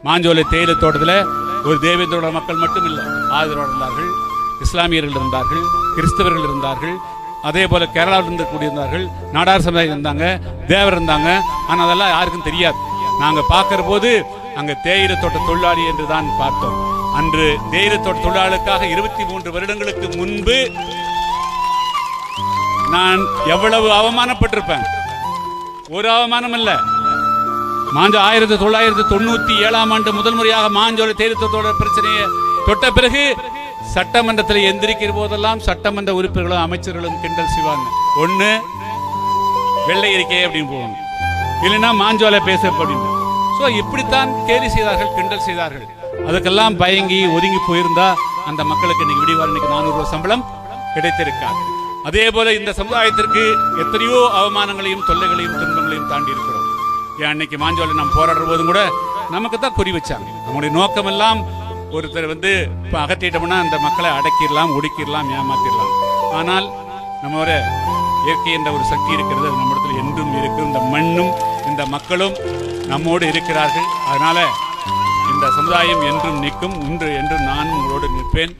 மாஞ்சோலை தேயிலை தோட்டத்தில் ஒரு தேவேந்திரோட மக்கள் மட்டும் இல்லை, ஆதரவாளர் இருந்தார்கள், இஸ்லாமியர்கள் இருந்தார்கள், கிறிஸ்தவர்கள் இருந்தார்கள், அதே போல கேரளாவில் இருந்து கூடியிருந்தார்கள், நாடார் சமுதாயம் இருந்தாங்க, தேவர் இருந்தாங்க. ஆனால் அதெல்லாம் யாருக்கும் தெரியாது. நாங்கள் பார்க்கிற போது அங்கே தேயிலை தோட்ட தொழிலாளி என்று தான் பார்த்தோம். அன்று தேயிலை தோட்ட தொழிலாளருக்காக 23 வருடங்களுக்கு முன்பு நான் எவ்வளவு அவமானப்பட்டிருப்பேன். ஒரு அவமானம் அல்ல. 1997ஆம் ஆண்டு முதல் முறையாக மாஞ்சோலை தேயிலை தோட்டத்தோட பிரச்சனையை தொட்ட பிறகு சட்டமன்றத்தில் எந்திரிக்கிற போதெல்லாம் சட்டமன்ற உறுப்பினர்களும் அமைச்சர்களும் கிண்டல் செய்வாங்க. ஒண்ணு வெள்ளை இருக்கே அப்படின்னு போகணும், இல்லைன்னா மாஞ்சோலை பேச அப்படின்னு. ஸோ இப்படித்தான் கேலி செய்தார்கள், கிண்டல் செய்தார்கள். அதுக்கெல்லாம் பயங்கி ஒதுங்கி போயிருந்தா அந்த மக்களுக்கு இன்னைக்கு விடிவார், இன்னைக்கு 400 ரூபாய் சம்பளம் கிடைத்திருக்காங்க. அதே போல இந்த சமுதாயத்திற்கு எத்தனையோ அவமானங்களையும் தொல்லைகளையும் துன்பங்களையும் தாண்டி இருக்கிறோம். ஏன் அன்னைக்கு மாஞ்சோலை நாம் போராடுற போதும் கூட நமக்கு தான் குறி வச்சாங்க. நம்முடைய நோக்கம் எல்லாம் ஒருத்தர் இப்போ அகற்றிட்டோம்னா அந்த மக்களை அடக்கிடலாம், ஒடுக்கிடலாம், ஏமாத்திடலாம். ஆனால் நம்ம ஒரு இயற்கை என்ற ஒரு சக்தி இருக்கிறது, நம்ம இடத்துல என்றும் இருக்கு. இந்த மண்ணும் இந்த மக்களும் நம்மோடு இருக்கிறார்கள். அதனால இந்த சமுதாயம் என்றும் நிற்கும். இன்று என்று நான் உங்களோடு நிற்பேன்.